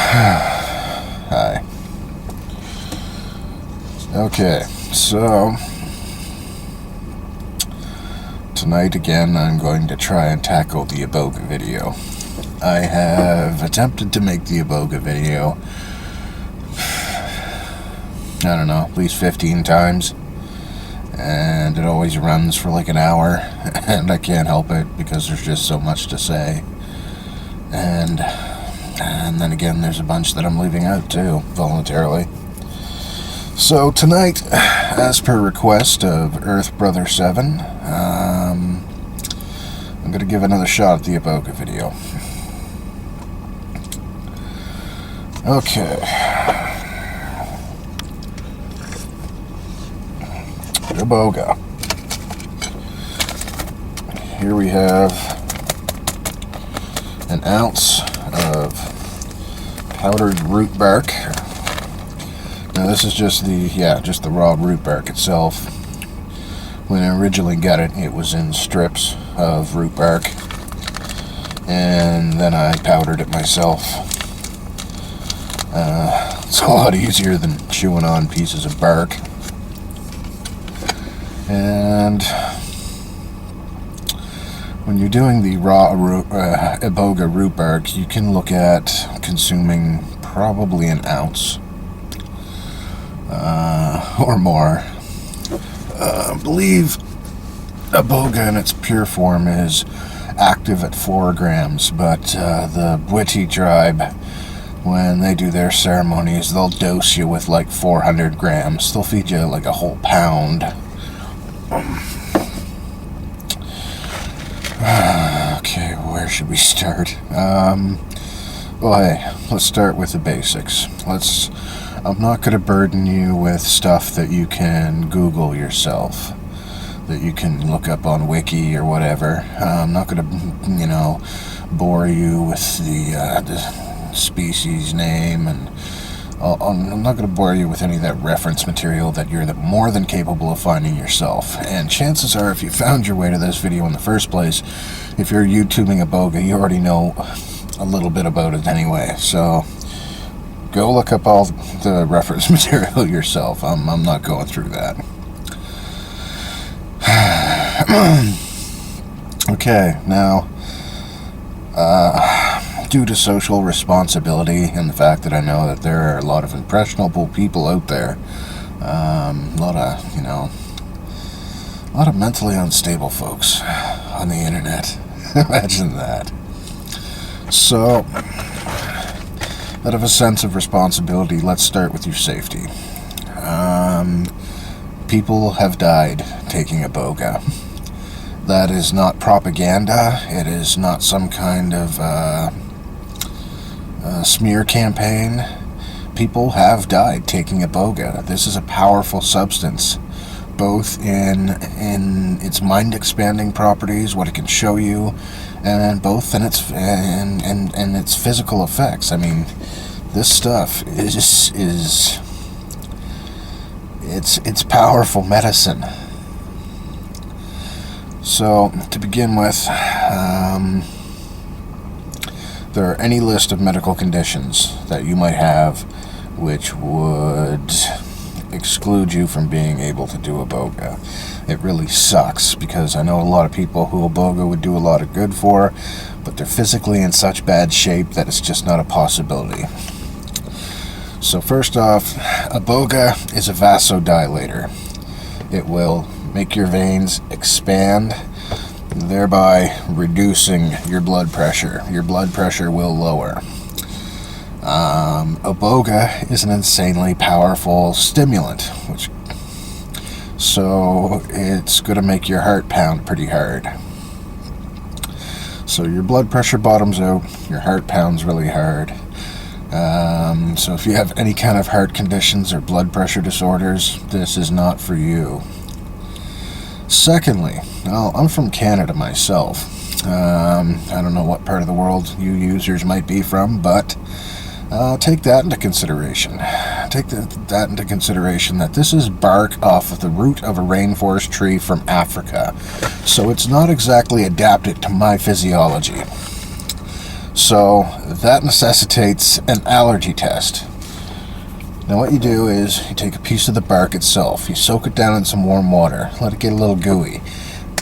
Hi. Okay, so tonight again I'm going to try and tackle the Iboga video. I have attempted to make the Iboga video, I don't know, at least 15 times, and it always runs for like an hour, and I can't help it because there's just so much to say. And then again, there's a bunch that I'm leaving out too, voluntarily. So tonight, as per request of Earth Brother 7, I'm going to give another shot at the Iboga video. Okay. Iboga. Here we have an ounce of powdered root bark. Now this is just the raw root bark itself. When I originally got it, it was in strips of root bark, and then I powdered it myself. It's a lot easier than chewing on pieces of bark. And when you're doing the raw Iboga root bark, you can look at consuming probably an ounce or more. I believe Iboga in its pure form is active at 4 grams, but the Bwiti tribe, when they do their ceremonies, they'll dose you with like 400 grams. They'll feed you like a whole pound. Okay, where should we start? Well, hey, let's start with the basics. I'm not going to burden you with stuff that you can Google yourself, that you can look up on Wiki or whatever. I'm not going to, bore you with the species name, and I'm not going to bore you with any of that reference material that you're more than capable of finding yourself. And chances are, if you found your way to this video in the first place, if you're YouTubing Iboga, you already know a little bit about it anyway. So go look up all the reference material yourself. I'm not going through that. Okay, now, due to social responsibility and the fact that I know that there are a lot of impressionable people out there, a lot of mentally unstable folks on the internet. Imagine that. So, out of a sense of responsibility, let's start with your safety. People have died taking Iboga. That is not propaganda. It is not some kind of smear campaign. People have died taking Iboga. This is a powerful substance, both in its mind-expanding properties, what it can show you, and both in its physical effects. I mean, this stuff is it's powerful medicine. So, to begin with, there are any list of medical conditions that you might have which would exclude you from being able to do Iboga. It really sucks, because I know a lot of people who Iboga would do a lot of good for, but they're physically in such bad shape that it's just not a possibility. So first off, Iboga is a vasodilator. It will make your veins expand, thereby reducing your blood pressure. Your blood pressure will lower. Iboga is an insanely powerful stimulant, so it's going to make your heart pound pretty hard. So your blood pressure bottoms out, your heart pounds really hard. So if you have any kind of heart conditions or blood pressure disorders, this is not for you. Secondly, well, I'm from Canada myself. I don't know what part of the world you users might be from, but take that into consideration. Take that into consideration that this is bark off of the root of a rainforest tree from Africa. So it's not exactly adapted to my physiology. So that necessitates an allergy test. Now what you do is you take a piece of the bark itself, you soak it down in some warm water, let it get a little gooey.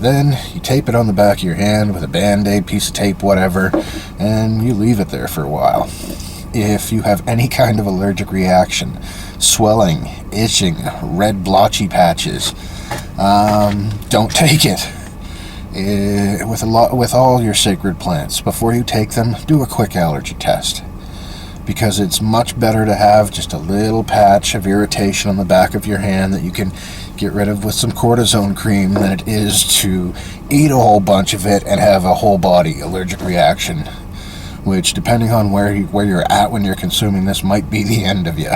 Then you tape it on the back of your hand with a band-aid, piece of tape, whatever, and you leave it there for a while. If you have any kind of allergic reaction, swelling, itching, red blotchy patches, don't take it. With all your sacred plants, before you take them, do a quick allergy test. Because it's much better to have just a little patch of irritation on the back of your hand that you can get rid of with some cortisone cream than it is to eat a whole bunch of it and have a whole body allergic reaction, which, depending on where you're at when you're consuming this, might be the end of you.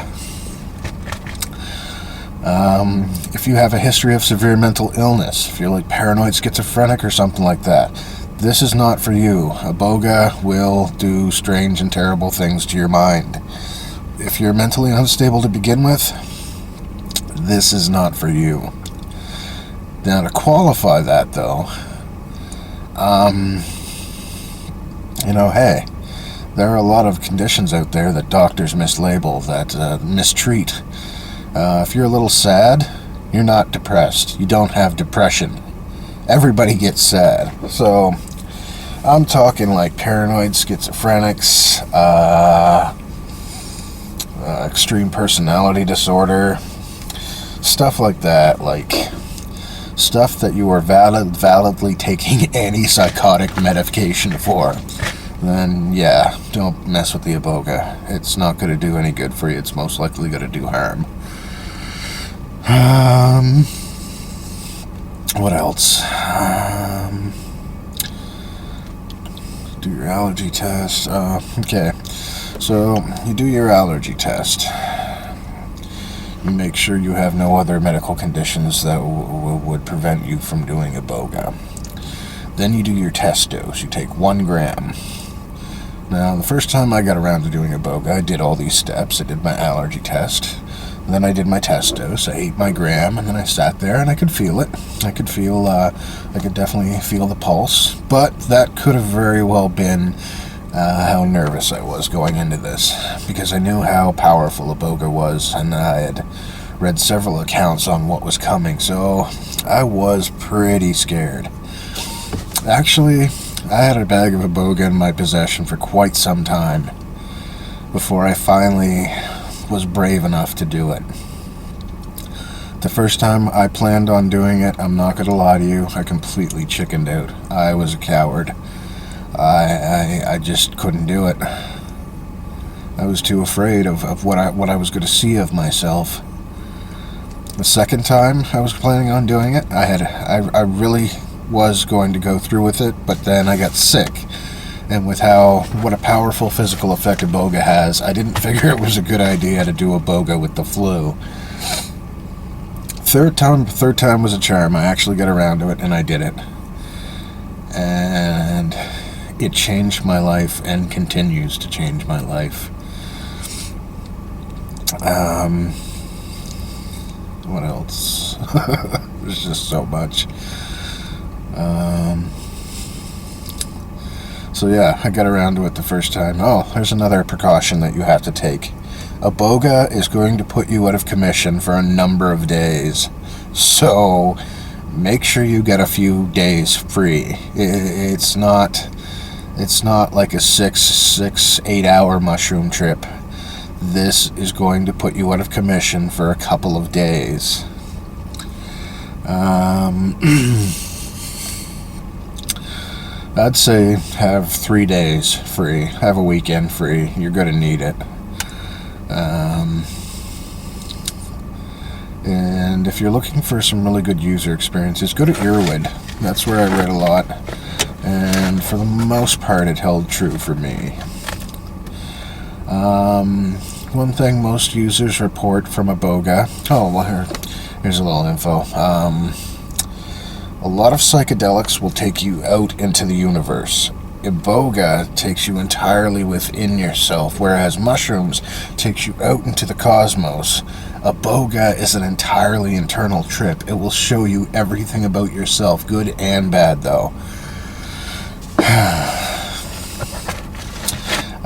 If you have a history of severe mental illness, if you're like paranoid schizophrenic or something like that, this is not for you. Iboga will do strange and terrible things to your mind. If you're mentally unstable to begin with, this is not for you. Now, to qualify that, though, hey, there are a lot of conditions out there that doctors mislabel, that mistreat. If you're a little sad, you're not depressed. You don't have depression. Everybody gets sad. So I'm talking like paranoid schizophrenics, extreme personality disorder, stuff like that, like stuff that you are validly taking antipsychotic medication for. Then yeah, don't mess with the Iboga. It's not going to do any good for you. It's most likely going to do harm. What else? Do your allergy test. Okay, so you do your allergy test. You make sure you have no other medical conditions that would prevent you from doing Iboga. Then you do your test dose. You take 1 gram. Now, the first time I got around to doing Iboga, I did all these steps. I did my allergy test. Then I did my test dose. I ate my gram, and then I sat there, and I could feel it. I could definitely feel the pulse. But that could have very well been how nervous I was going into this, because I knew how powerful Iboga was, and I had read several accounts on what was coming, so I was pretty scared. Actually, I had a bag of Iboga in my possession for quite some time before I finally was brave enough to do it. The first time I planned on doing it, I'm not going to lie to you, I completely chickened out. I was a coward. I just couldn't do it. I was too afraid of what I was going to see of myself. The second time I was planning on doing it, I really was going to go through with it, but then I got sick. And with what a powerful physical effect Iboga has, I didn't figure it was a good idea to do Iboga with the flu. Third time was a charm. I actually got around to it, and I did it. And it changed my life and continues to change my life. What else? There's just so much. So yeah, I got around to it the first time. Oh, there's another precaution that you have to take. Iboga is going to put you out of commission for a number of days. So make sure you get a few days free. It's not like a 8 hour mushroom trip. This is going to put you out of commission for a couple of days. I'd say have 3 days free. Have a weekend free. You're going to need it. And if you're looking for some really good user experiences, go to Earwood. That's where I read a lot. And for the most part, it held true for me. One thing most users report from Iboga. Oh, well, here's a little info. A lot of psychedelics will take you out into the universe. Iboga takes you entirely within yourself, whereas mushrooms takes you out into the cosmos. Iboga is an entirely internal trip. It will show you everything about yourself, good and bad, though.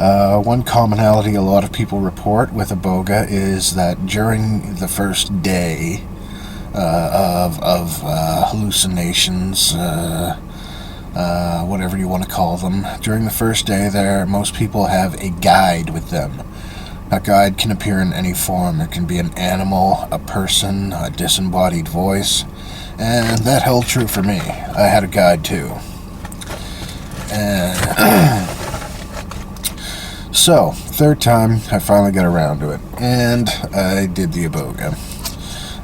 One commonality a lot of people report with Iboga is that during the first day of hallucinations, whatever you want to call them, during the first day there, most people have a guide with them. That guide can appear in any form. It can be an animal, a person, a disembodied voice, and that held true for me. I had a guide too. And so, third time, I finally got around to it, and I did the Iboga.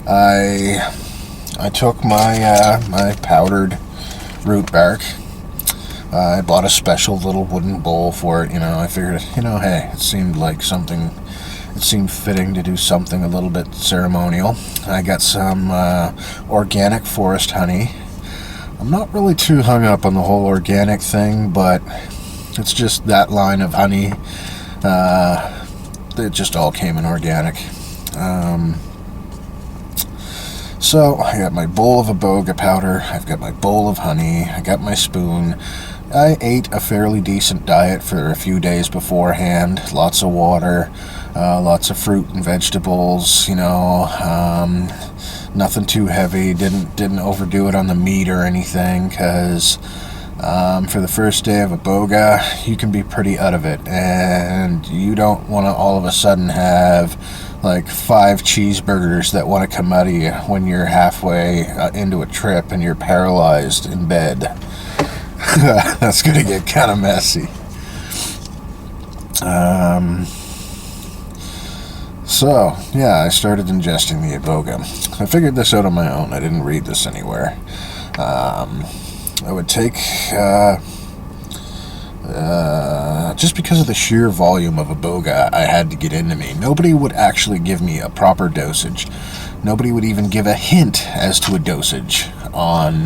I took my powdered root bark. I bought a special little wooden bowl for it. I figured, hey, it seemed like something. It seemed fitting to do something a little bit ceremonial. I got some organic forest honey. I'm not really too hung up on the whole organic thing, but it's just that line of honey. It just all came in organic. So I got my bowl of Iboga powder. I've got my bowl of honey. I got my spoon. I ate a fairly decent diet for a few days beforehand. Lots of water, lots of fruit and vegetables. Nothing too heavy. Didn't overdo it on the meat or anything, because for the first day of Iboga, you can be pretty out of it, and you don't want to all of a sudden have like 5 cheeseburgers that want to come out of you when you're halfway into a trip and you're paralyzed in bed. That's going to get kind of messy. So, yeah, I started ingesting the Iboga. I figured this out on my own. I didn't read this anywhere. I would take, just because of the sheer volume of Iboga I had to get into me, nobody would actually give me a proper dosage. Nobody would even give a hint as to a dosage on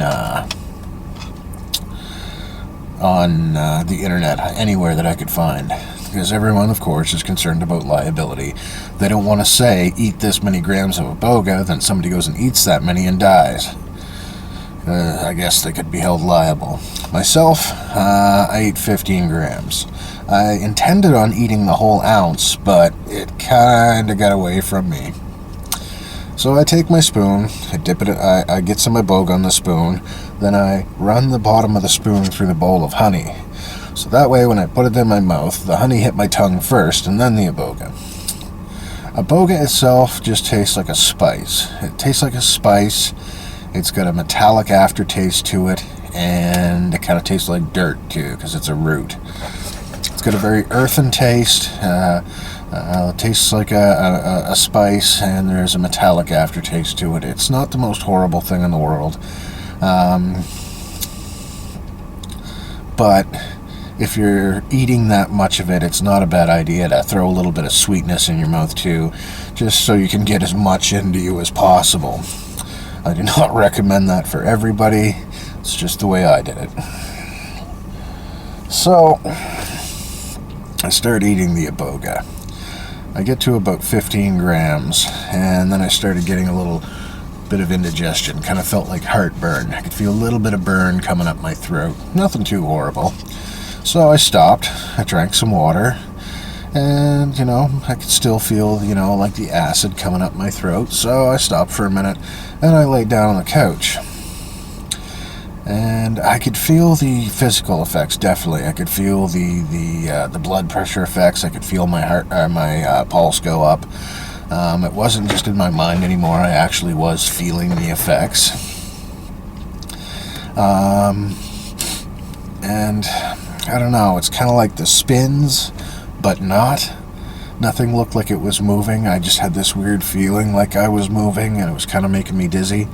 the internet, anywhere that I could find. Because everyone, of course, is concerned about liability. They don't want to say, eat this many grams of Iboga, then somebody goes and eats that many and dies. I guess they could be held liable. Myself, I ate 15 grams. I intended on eating the whole ounce, but it kind of got away from me. So I take my spoon, I dip it, I get some Iboga on the spoon, then I run the bottom of the spoon through the bowl of honey. So that way when I put it in my mouth, the honey hit my tongue first, and then the Iboga. Iboga itself just tastes like a spice. It tastes like a spice. It's got a metallic aftertaste to it, and it kind of tastes like dirt too, because it's a root. It's got a very earthen taste. It tastes like a spice, and there's a metallic aftertaste to it. It's not the most horrible thing in the world. But if you're eating that much of it, it's not a bad idea to throw a little bit of sweetness in your mouth too, just so you can get as much into you as possible. I do not recommend that for everybody. It's just the way I did it. So, I start eating the Iboga. I get to about 15 grams, and then I started getting a little bit of indigestion. Kind of felt like heartburn. I could feel a little bit of burn coming up my throat. Nothing too horrible. So I stopped. I drank some water. And, I could still feel, like the acid coming up my throat. So I stopped for a minute, and I laid down on the couch. And I could feel the physical effects, definitely. I could feel the blood pressure effects. I could feel my heart, my pulse go up. It wasn't just in my mind anymore. I actually was feeling the effects. And I don't know. It's kind of like the spins, but not. Nothing looked like it was moving. I just had this weird feeling like I was moving, and it was kind of making me dizzy.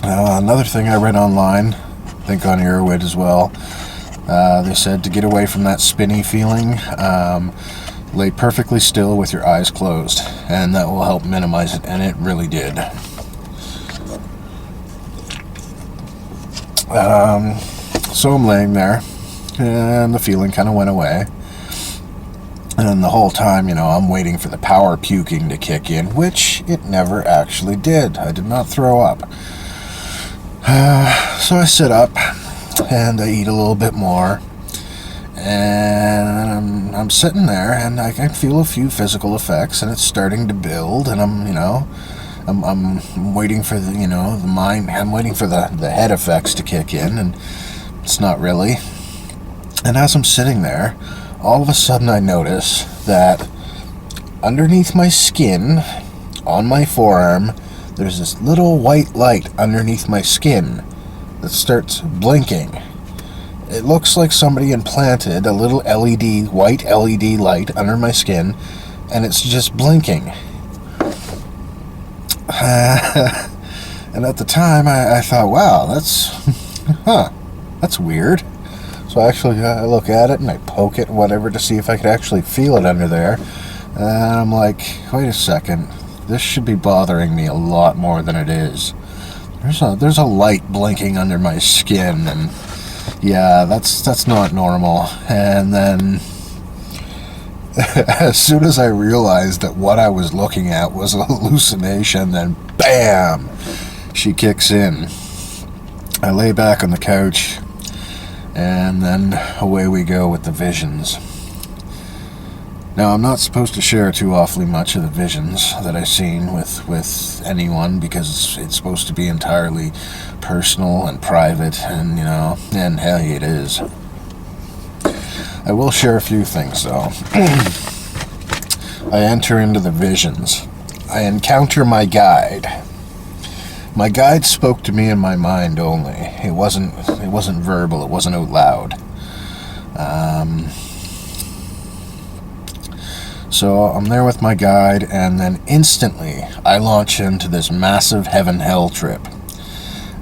Another thing I read online, I think on Airwid as well, they said to get away from that spinny feeling, lay perfectly still with your eyes closed, and that will help minimize it, and it really did. So I'm laying there, and the feeling kind of went away. And the whole time, I'm waiting for the power puking to kick in, which it never actually did. I did not throw up. So I sit up, and I eat a little bit more. And I'm sitting there, and I can feel a few physical effects, and it's starting to build, and I'm waiting for the mind. I'm waiting for the head effects to kick in, and it's not really. And as I'm sitting there, all of a sudden I notice that underneath my skin, on my forearm, there's this little white light underneath my skin that starts blinking. It looks like somebody implanted a little white LED light under my skin, and it's just blinking. And at the time, I thought, wow, that's weird. So I look at it and I poke it, whatever, to see if I could actually feel it under there. And I'm like, wait a second, this should be bothering me a lot more than it is. There's a light blinking under my skin, and yeah, that's not normal. And then as soon as I realized that what I was looking at was a hallucination, then bam, she kicks in. I lay back on the couch, and then away we go with the visions. Now, I'm not supposed to share too awfully much of the visions that I've seen with anyone, because it's supposed to be entirely personal and private, and and hey, it is. I will share a few things, though. I enter into the visions. I encounter my guide. My guide spoke to me in my mind only. It wasn't verbal. It wasn't out loud. So I'm there with my guide, and then instantly I launch into this massive heaven-hell trip.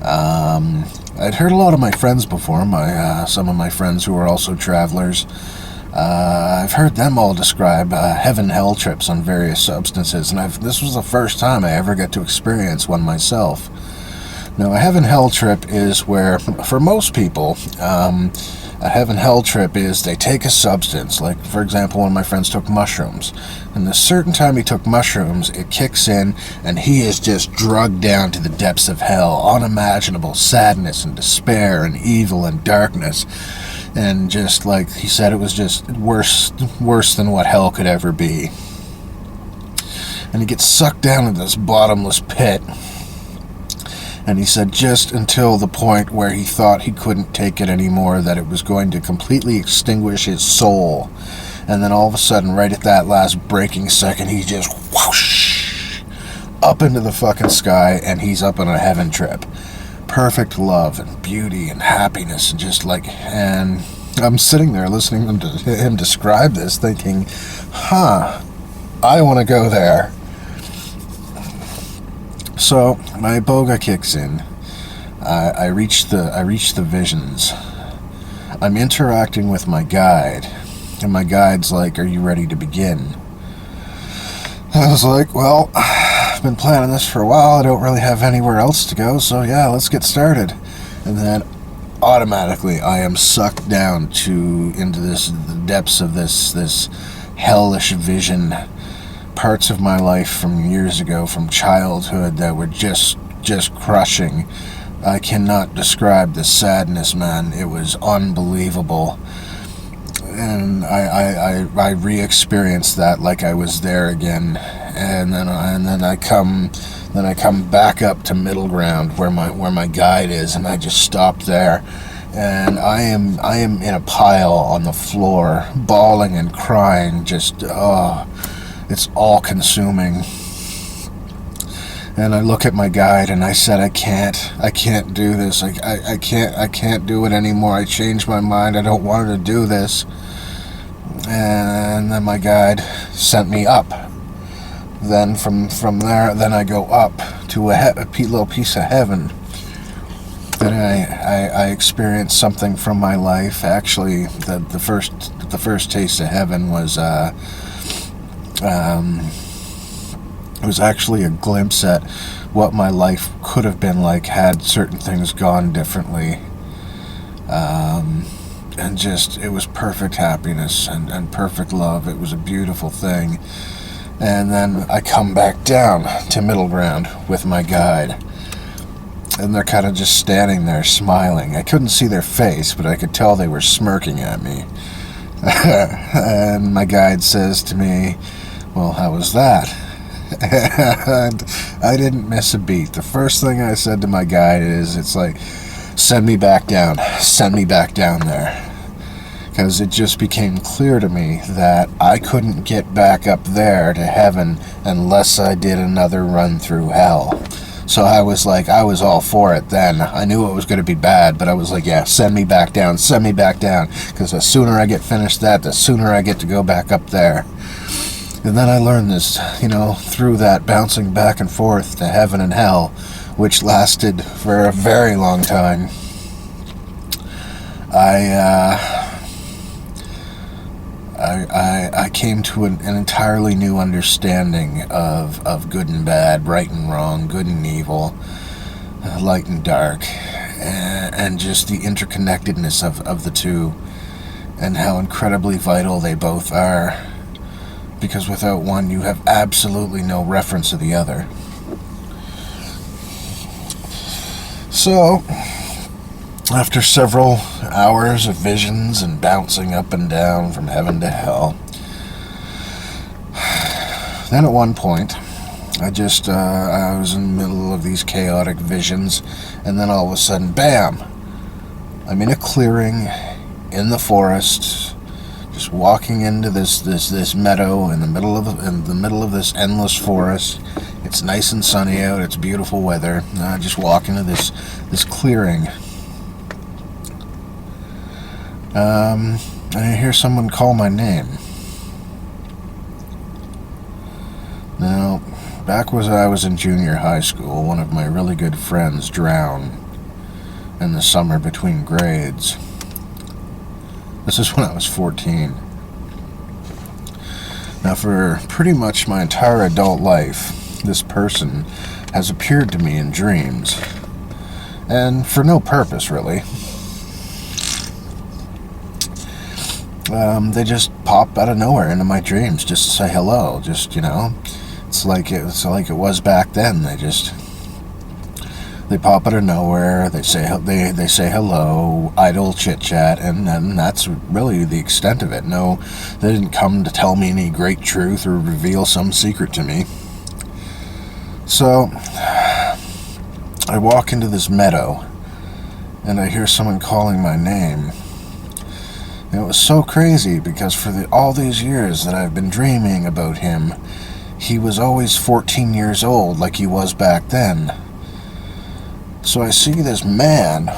I'd heard a lot of my friends before, some of my friends who are also travelers. I've heard them all describe heaven-hell trips on various substances, and this was the first time I ever got to experience one myself. Now, a heaven-hell trip is where, for most people, a heaven-hell trip is they take a substance. Like, for example, one of my friends took mushrooms. And the certain time he took mushrooms, it kicks in, and he is just drugged down to the depths of hell. Unimaginable sadness and despair and evil and darkness. And just like he said, it was just worse than what hell could ever be. And he gets sucked down into this bottomless pit. And he said just until the point where he thought he couldn't take it anymore, that it was going to completely extinguish his soul. And then all of a sudden, right at that last breaking second, he just whoosh up into the fucking sky, and he's up on a heaven trip. Perfect love and beauty and happiness, and just like, and I'm sitting there listening to him describe this, thinking, I want to go there. So my Iboga kicks in. I reach the visions. I'm interacting with my guide, and my guide's like, "Are you ready to begin?" I was like, "Well, I've been planning this for a while. I don't really have anywhere else to go, so yeah, let's get started." And then automatically I am sucked down into the depths of this hellish vision. Parts of my life from years ago, from childhood, that were just crushing. I cannot describe the sadness, man. It was unbelievable. And I re-experienced that like I was there again. And then I come back up to middle ground where my guide is, and I just stopped there. And I am in a pile on the floor, bawling and crying, just it's all consuming. And I look at my guide and I said, I can't do this. I can't do it anymore. I changed my mind. I don't want to do this. And then my guide sent me up. Then from there, then I go up to a little piece of heaven. And I experienced something from my life. Actually, the first taste of heaven was it was actually a glimpse at what my life could have been like had certain things gone differently. And just, it was perfect happiness and perfect love. It was a beautiful thing. And then I come back down to middle ground with my guide. And they're kind of just standing there smiling. I couldn't see their face, but I could tell they were smirking at me. And my guide says to me, well, how was that? And I didn't miss a beat. The first thing I said to my guide is, it's like, send me back down there. Because it just became clear to me that I couldn't get back up there to heaven unless I did another run through hell. So I was all for it then. I knew it was going to be bad, but I was like, yeah, send me back down. Because the sooner I get finished that, the sooner I get to go back up there. And then I learned this, through that bouncing back and forth to heaven and hell, which lasted for a very long time. I came to an entirely new understanding of good and bad, right and wrong, good and evil, light and dark, and just the interconnectedness of the two, and how incredibly vital they both are, because without one you have absolutely no reference to the other. So, after several hours of visions and bouncing up and down from heaven to hell, then at one point, I was in the middle of these chaotic visions, and then all of a sudden, bam! I'm in a clearing, in the forest, just walking into this meadow in the middle of this endless forest. It's nice and sunny out, it's beautiful weather, and I just walk into this clearing. And I hear someone call my name. Now, back when I was in junior high school, one of my really good friends drowned in the summer between grades. This is when I was 14. Now, for pretty much my entire adult life, this person has appeared to me in dreams, and for no purpose, really. They just pop out of nowhere into my dreams just to say hello. Just, it's like it was back then. They pop out of nowhere. They say hello, idle chit chat, and that's really the extent of it. No, they didn't come to tell me any great truth or reveal some secret to me. So I walk into this meadow, and I hear someone calling my name. And it was so crazy because for all these years that I've been dreaming about him, he was always 14 years old like he was back then. So I see this man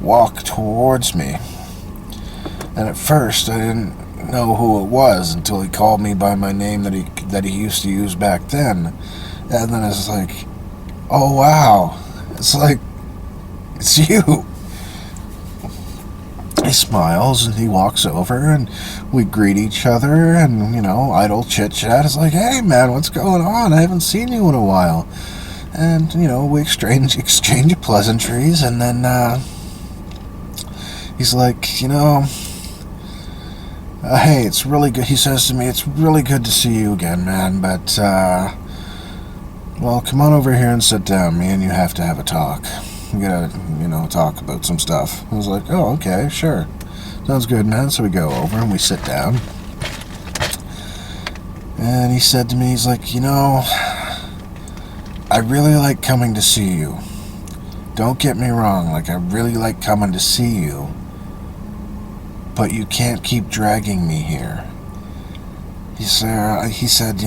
walk towards me. And at first I didn't know who it was until he called me by my name that he used to use back then. And then it's like, oh wow, it's you. He smiles and he walks over and we greet each other and, idle chit-chat. It's like, hey man, what's going on? I haven't seen you in a while. And, we exchange pleasantries, and then he's like, hey, it's really good. He says to me, it's really good to see you again, man, but, well, come on over here and sit down. Me and you have to have a talk. We gotta, talk about some stuff. I was like, oh, okay, sure. Sounds good, man. So we go over and we sit down. And he said to me, he's like, I really like coming to see you. Don't get me wrong, I really like coming to see you. But you can't keep dragging me here. He said,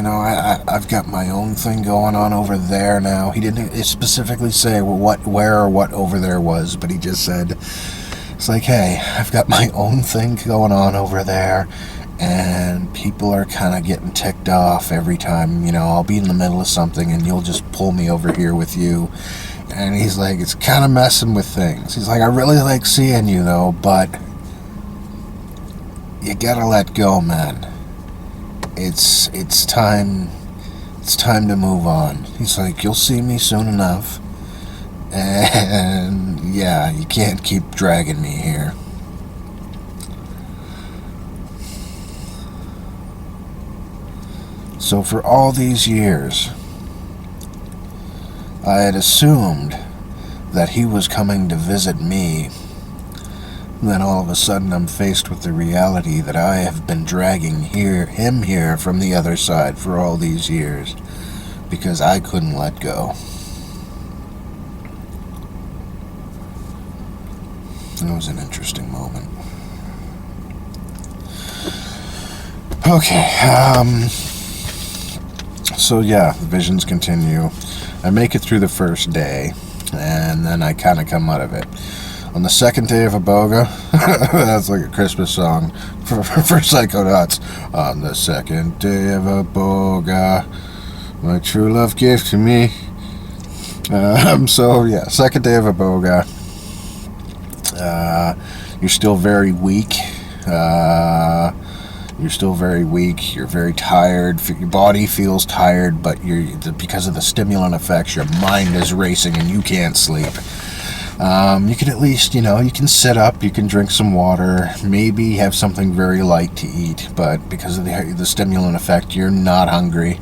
I've got my own thing going on over there now. He didn't specifically say where or what over there was, but he just said, it's like, hey, I've got my own thing going on over there, and people are kind of getting ticked off every time, I'll be in the middle of something, and you'll just pull me over here with you. And he's like, it's kind of messing with things. He's like, I really like seeing you, though, but you gotta let go, man. It's time to move on. He's like, you'll see me soon enough, and yeah, you can't keep dragging me here. So for all these years, I had assumed that he was coming to visit me, Then all of a sudden I'm faced with the reality that I have been dragging him here from the other side for all these years because I couldn't let go. It was an interesting moment. Okay, so yeah, the visions continue. I make it through the first day, and then I kind of come out of it. On the second day of Iboga, that's like a Christmas song for Psychonauts. On the second day of Iboga, my true love gave to me. So yeah, second day of Iboga. You're still very weak. You're very tired. Your body feels tired, but because of the stimulant effects, your mind is racing and you can't sleep. You can at least, you can sit up, you can drink some water, maybe have something very light to eat, but because of the stimulant effect, you're not hungry.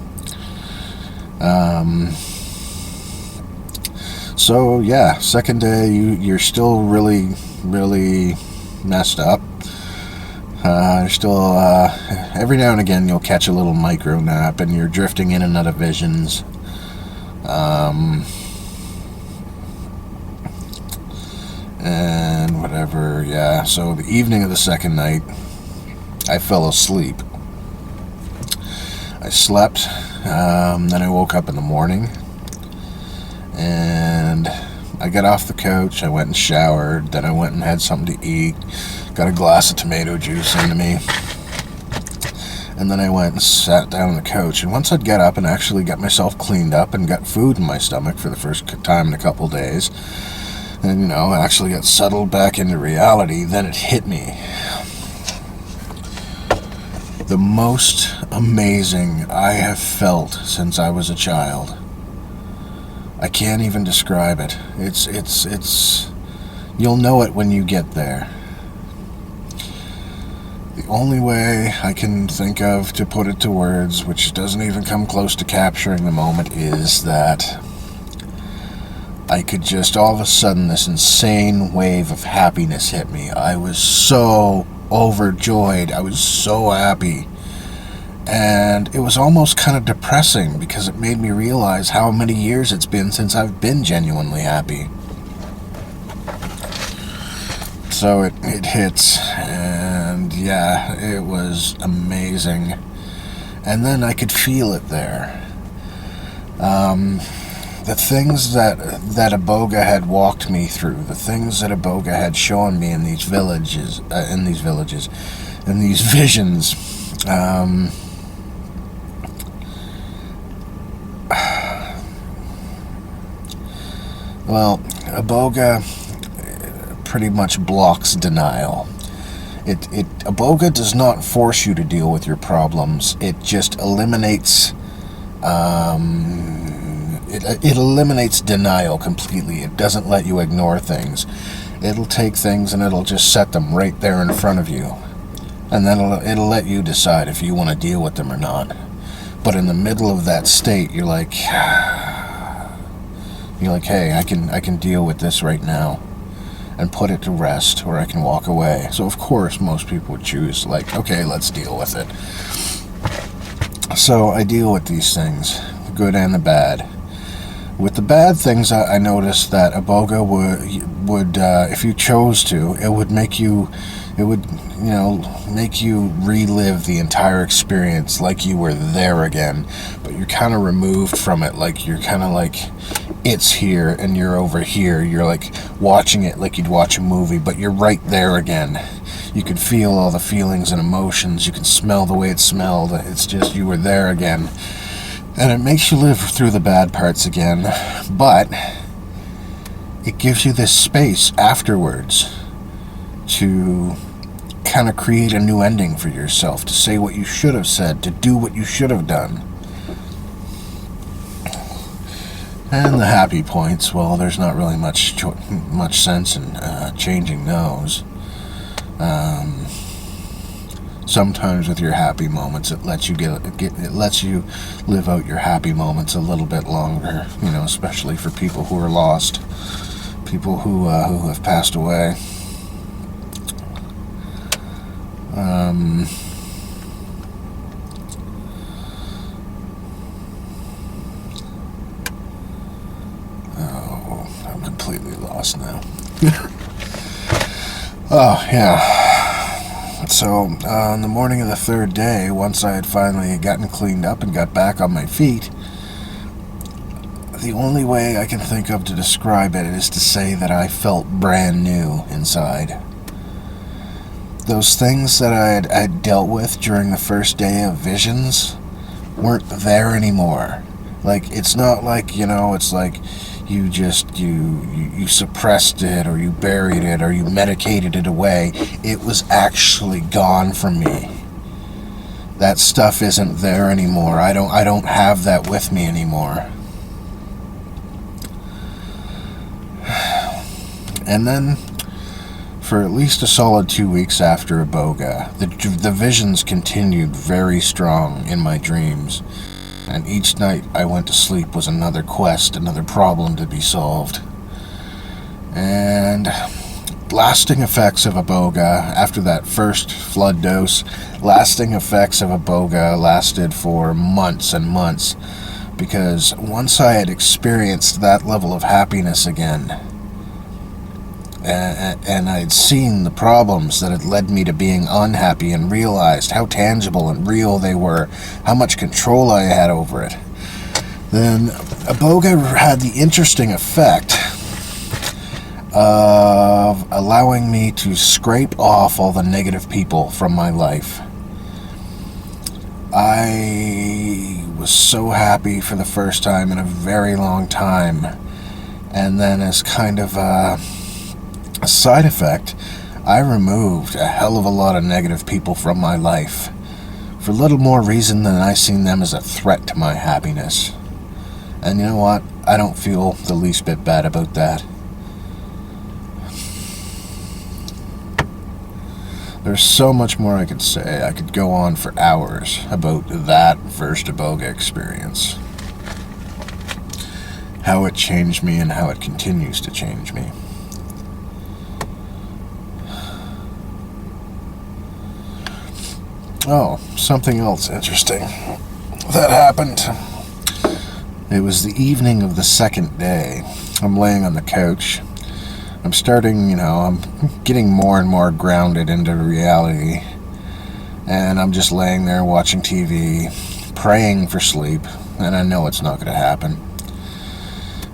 So yeah, second day, you're still really, really messed up. You're still, every now and again you'll catch a little micro nap and you're drifting in and out of visions. And whatever, yeah. So the evening of the second night, I fell asleep. I slept, then I woke up in the morning, and I got off the couch, I went and showered, then I went and had something to eat, got a glass of tomato juice into me, and then I went and sat down on the couch, and once I'd get up and actually got myself cleaned up and got food in my stomach for the first time in a couple days, and, actually got settled back into reality, then it hit me. The most amazing I have felt since I was a child. I can't even describe it. It's you'll know it when you get there. The only way I can think of to put it to words, which doesn't even come close to capturing the moment, is that I could just, all of a sudden, this insane wave of happiness hit me. I was so overjoyed. I was so happy. And it was almost kind of depressing because it made me realize how many years it's been since I've been genuinely happy. So it hits, and yeah, it was amazing. And then I could feel it there. The things that Iboga had walked me through, the things that Iboga had shown me in these villages, in these visions, well, Iboga pretty much blocks denial. Iboga does not force you to deal with your problems. It just eliminates it eliminates denial completely. It doesn't let you ignore things. It'll take things and it'll just set them right there in front of you, and then it'll let you decide if you want to deal with them or not. But in the middle of that state, you're like, hey, I can deal with this right now and put it to rest, or I can walk away. So of course most people would choose, okay, let's deal with it. So I deal with these things, the good and the bad. With the bad things, I noticed that Iboga would if you chose to, it would make you relive the entire experience like you were there again, but you're kind of removed from it, you're kind of it's here and you're over here. You're watching it like you'd watch a movie, but you're right there again. You can feel all the feelings and emotions. You can smell the way it smelled. It's just you were there again. And it makes you live through the bad parts again, but it gives you this space afterwards to kind of create a new ending for yourself, to say what you should have said, to do what you should have done. And the happy points, well, there's not really much sense in changing those. Sometimes with your happy moments, it lets you live out your happy moments a little bit longer. Especially for people who are lost, people who have passed away. I'm completely lost now. Oh, yeah. So, on the morning of the third day, once I had finally gotten cleaned up and got back on my feet, the only way I can think of to describe it is to say that I felt brand new inside. Those things that I'd dealt with during the first day of visions weren't there anymore. Like, it's not like, it's like you just, you suppressed it, or you buried it, or you medicated it away. It was actually gone from me. That stuff isn't there anymore. I don't have that with me anymore. And then, for at least a solid 2 weeks after Iboga, the visions continued very strong in my dreams. And each night I went to sleep was another quest, another problem to be solved. And lasting effects of Iboga, after that first flood dose, lasting effects of Iboga lasted for months and months, because once I had experienced that level of happiness again, and I had seen the problems that had led me to being unhappy and realized how tangible and real they were, how much control I had over it, then Iboga had the interesting effect of allowing me to scrape off all the negative people from my life. I was so happy for the first time in a very long time, and then as kind of a side effect, I removed a hell of a lot of negative people from my life, for little more reason than I seen them as a threat to my happiness. And you know what? I don't feel the least bit bad about that. There's so much more I could say. I could go on for hours about that first Iboga experience. How it changed me and how it continues to change me. Oh, something else interesting that happened. It was the evening of the second day. I'm laying on the couch. I'm starting, I'm getting more and more grounded into reality. And I'm just laying there watching TV, praying for sleep, and I know it's not going to happen.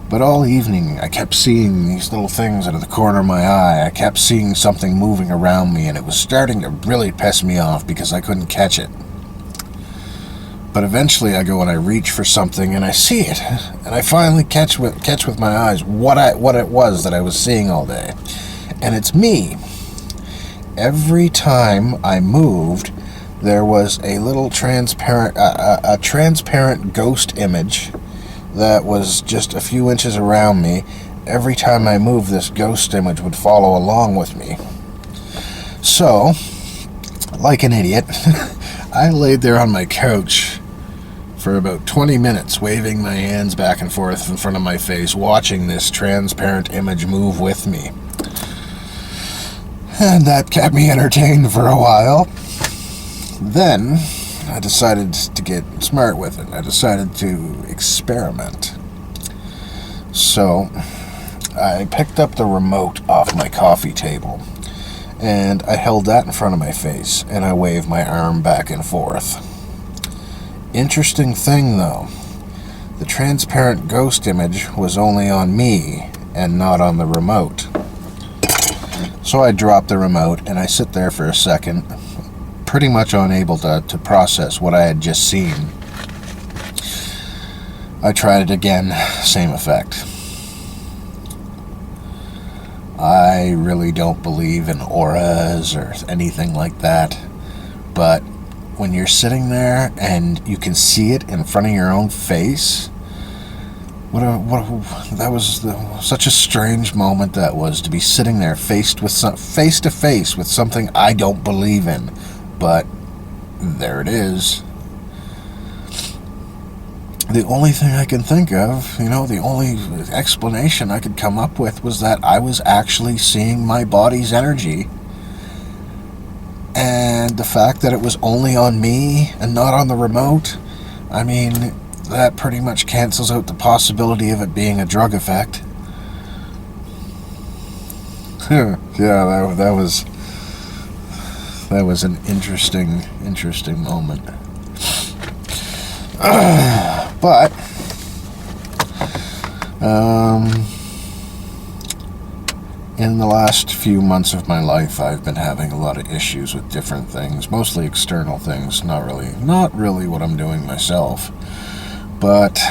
But all evening, I kept seeing these little things out of the corner of my eye. I kept seeing something moving around me, and it was starting to really piss me off because I couldn't catch it. But eventually I go and I reach for something, and I see it. And I finally catch with my eyes what it was that I was seeing all day. And it's me. Every time I moved, there was a little transparent ghost image that was just a few inches around me. Every time I moved, this ghost image would follow along with me. So, like an idiot, I laid there on my couch for about 20 minutes, waving my hands back and forth in front of my face, watching this transparent image move with me. And that kept me entertained for a while. Then I decided to get smart with it. I decided to experiment. So I picked up the remote off my coffee table, and I held that in front of my face, and I waved my arm back and forth. Interesting thing though, the transparent ghost image was only on me and not on the remote. So I drop the remote and I sit there for a second, pretty much unable to process what I had just seen. I tried it again, same effect. I really don't believe in auras or anything like that, but when you're sitting there and you can see it in front of your own face, that was such a strange moment that was, to be sitting there face to face with something I don't believe in. But there it is. The only thing I can think of, the only explanation I could come up with was that I was actually seeing my body's energy. And And the fact that it was only on me and not on the remote, I mean, that pretty much cancels out the possibility of it being a drug effect. Yeah, that was an interesting moment. But in the last few months of my life, I've been having a lot of issues with different things, mostly external things, not really what I'm doing myself. But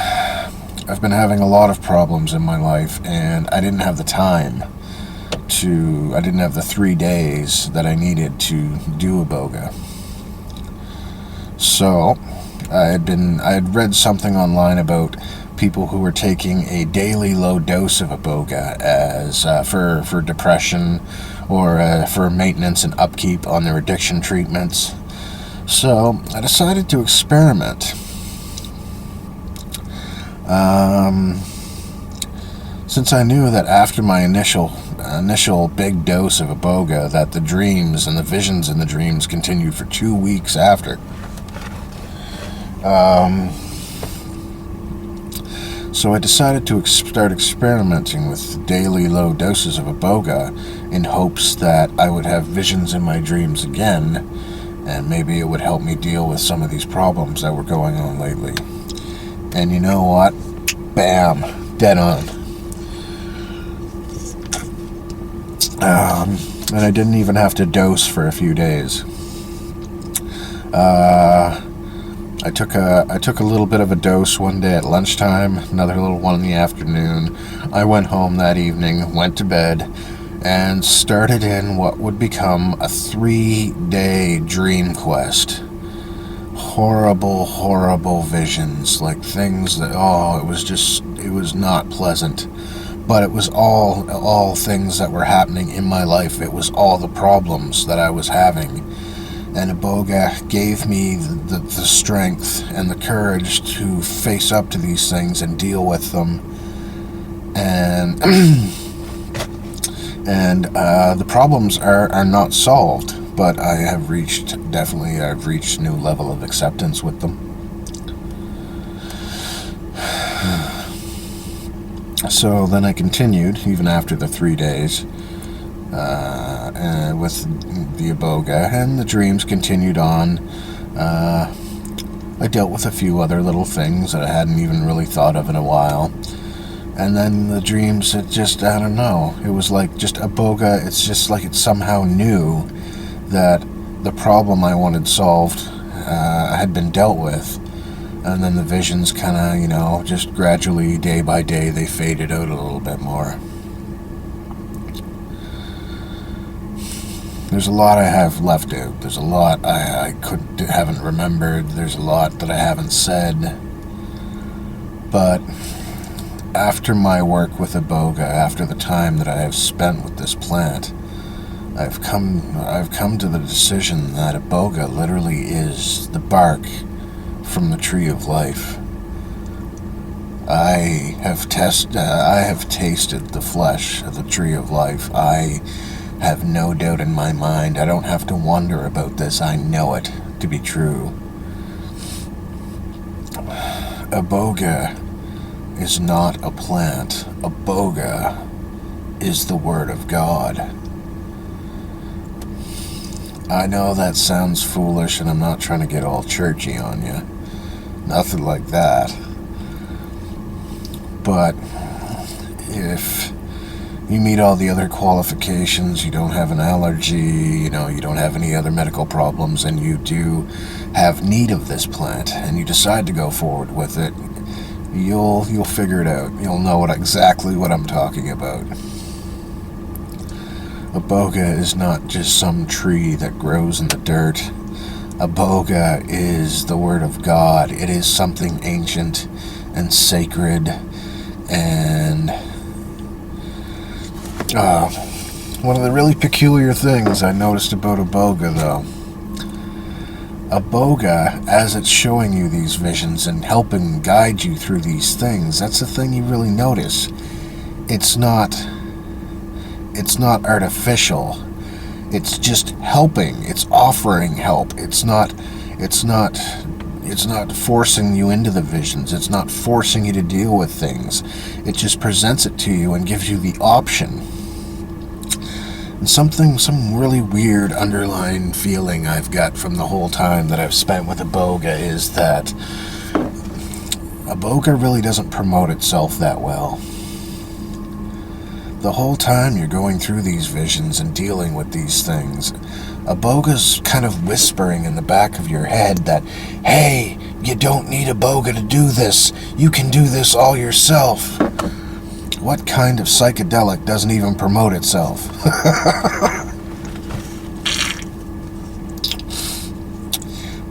I've been having a lot of problems in my life, and I didn't have the time I didn't have the 3 days that I needed to do Iboga. So I had read something online about people who were taking a daily low dose of Iboga as for depression or for maintenance and upkeep on their addiction treatments. So I decided to experiment. Since I knew that after my initial big dose of Iboga that the dreams and the visions in the dreams continued for 2 weeks after. So I decided to start experimenting with daily low doses of Iboga in hopes that I would have visions in my dreams again, and maybe it would help me deal with some of these problems that were going on lately. And you know what? Bam! Dead on. And I didn't even have to dose for a few days. I took a little bit of a dose one day at lunchtime, another little one in the afternoon. I went home that evening, went to bed, and started in what would become a 3-day dream quest. Horrible visions, like things that, it was not pleasant. But it was all things that were happening in my life. It was all the problems that I was having. And Iboga gave me the strength and the courage to face up to these things and deal with them. And the problems are not solved, but I've reached a new level of acceptance with them. So then I continued, even after the 3 days, with the Iboga, and the dreams continued on. I dealt with a few other little things that I hadn't even really thought of in a while. And then the dreams, I don't know, it was like just Iboga, it's just like it somehow knew that the problem I wanted solved had been dealt with. And then the visions kind of, just gradually, day by day, they faded out a little bit more. There's a lot I have left out. There's a lot I haven't remembered. There's a lot that I haven't said. But after my work with Iboga, after the time that I have spent with this plant, I've come to the decision that Iboga literally is the bark from the tree of life. I have tasted the flesh of the tree of life. I have no doubt in my mind. I don't have to wonder about this. I know it to be true. Iboga is not a plant. Iboga is the Word of God. I know that sounds foolish, and I'm not trying to get all churchy on you. Nothing like that. But if you meet all the other qualifications, you don't have an allergy, you don't have any other medical problems, and you do have need of this plant, and you decide to go forward with it, you'll figure it out. You'll know exactly what I'm talking about. Iboga is not just some tree that grows in the dirt. Iboga is the Word of God. It is something ancient and sacred, and one of the really peculiar things I noticed about Iboga, though, Iboga, as it's showing you these visions and helping guide you through these things, that's the thing you really notice. It's not artificial. It's just helping. It's offering help. It's not forcing you into the visions. It's not forcing you to deal with things. It just presents it to you and gives you the option. And some really weird underlying feeling I've got from the whole time that I've spent with Iboga is that Iboga really doesn't promote itself that well. The whole time you're going through these visions and dealing with these things, Iboga's kind of whispering in the back of your head that, hey, you don't need Iboga to do this. You can do this all yourself. What kind of psychedelic doesn't even promote itself?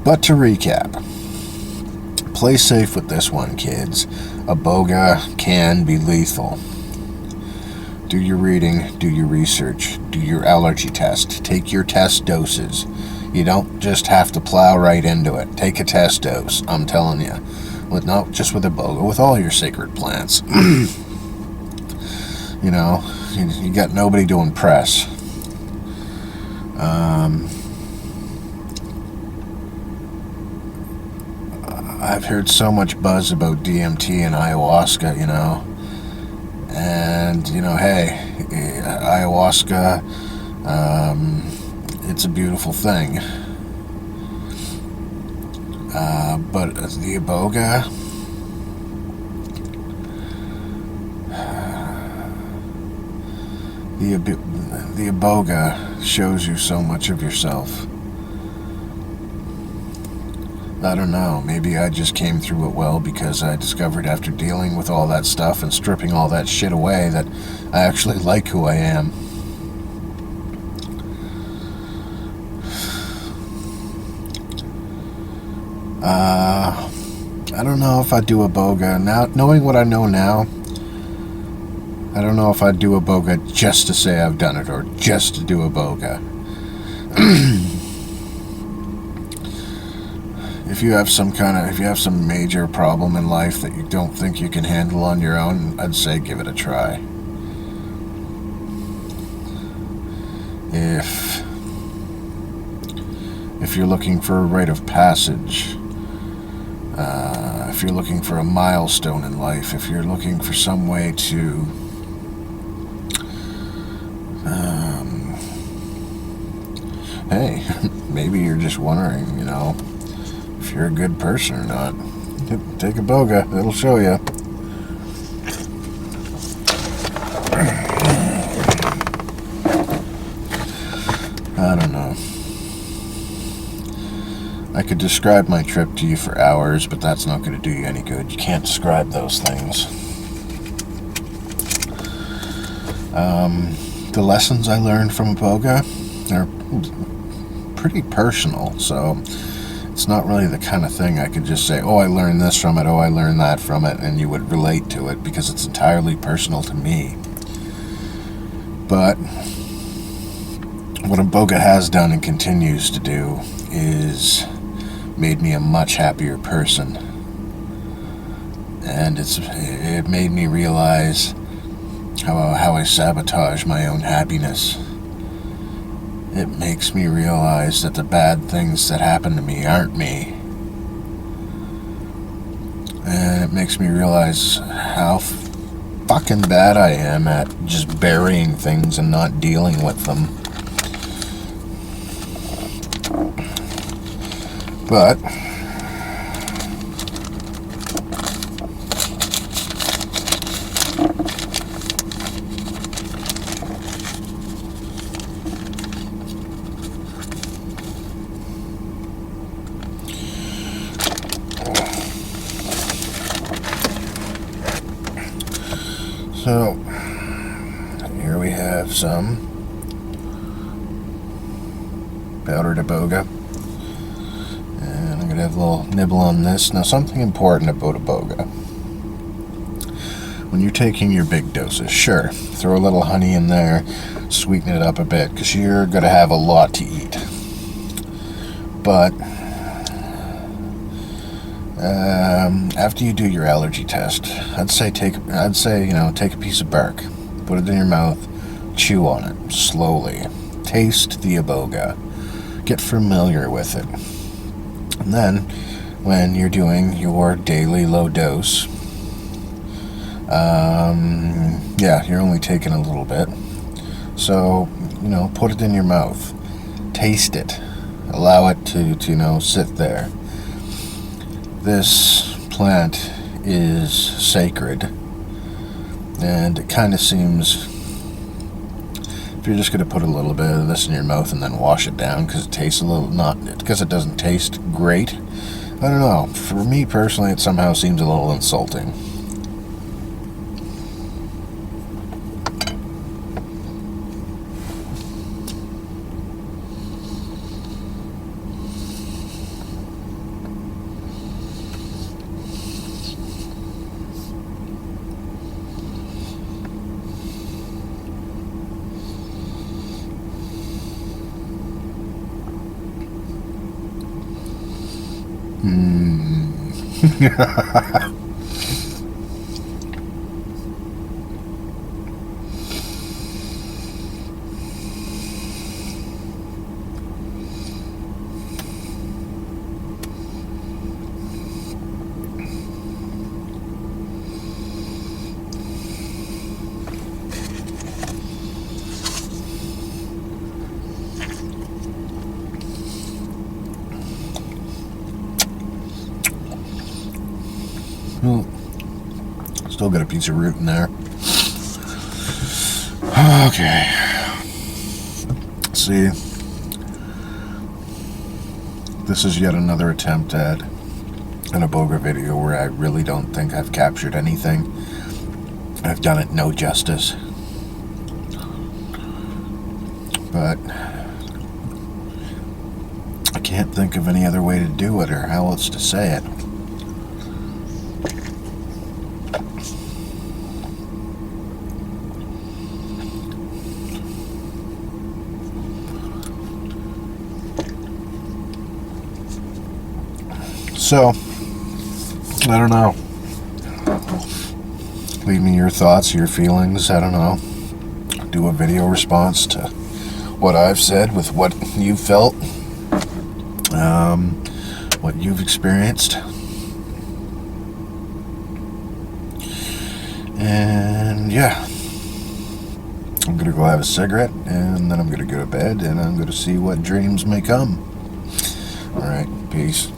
But to recap, play safe with this one, kids. Iboga can be lethal. Do your reading, do your research, do your allergy test, take your test doses. You don't just have to plow right into it. Take a test dose, I'm telling you. Not just with Iboga, with all your sacred plants. You know, you got nobody to impress. I've heard so much buzz about DMT and ayahuasca, you know. And, you know, hey, ayahuasca, it's a beautiful thing. But the Iboga, the Iboga shows you so much of yourself. I don't know, maybe I just came through it well because I discovered after dealing with all that stuff and stripping all that shit away that I actually like who I am. I don't know if I'd do Iboga now, knowing what I know now. I don't know if I'd do Iboga just to say I've done it or just to do Iboga. If you have some major problem in life that you don't think you can handle on your own, I'd say give it a try. If you're looking for a rite of passage, if you're looking for a milestone in life, if you're looking for some way to hey, maybe you're just wondering, you know, if you're a good person or not. Take Iboga, it'll show you. I don't know. I could describe my trip to you for hours, but that's not going to do you any good. You can't describe those things. The lessons I learned from Iboga are pretty personal, so it's not really the kind of thing I could just say, oh, I learned this from it, oh, I learned that from it, and you would relate to it, because it's entirely personal to me. But what Iboga has done and continues to do is made me a much happier person. And it made me realize how I sabotage my own happiness. It makes me realize that the bad things that happen to me aren't me. And it makes me realize how fucking bad I am at just burying things and not dealing with them. But so here we have some powdered Iboga. I'm going to have a little nibble on this. Now, something important about Iboga. When you're taking your big doses, sure, throw a little honey in there, sweeten it up a bit, because you're going to have a lot to eat. But after you do your allergy test, I'd say take a piece of bark, put it in your mouth, chew on it slowly. taste the Iboga. Get familiar with it. And then, when you're doing your daily low dose, you're only taking a little bit. So, put it in your mouth. Taste it. Allow it to sit there. This plant is sacred. And it kind of seems, if you're just going to put a little bit of this in your mouth and then wash it down because it tastes a little, not because it doesn't taste great, I don't know. For me personally, it somehow seems a little insulting. Well, still got a piece of root in there. Okay. See, this is yet another attempt at an Iboga video where I really don't think I've captured anything. I've done it no justice. But I can't think of any other way to do it or how else to say it. So, I don't know. Leave me your thoughts, your feelings, I don't know. Do a video response to what I've said with what you felt, what you've experienced. And yeah, I'm gonna go have a cigarette, and then I'm gonna go to bed, and I'm gonna see what dreams may come. Alright, peace.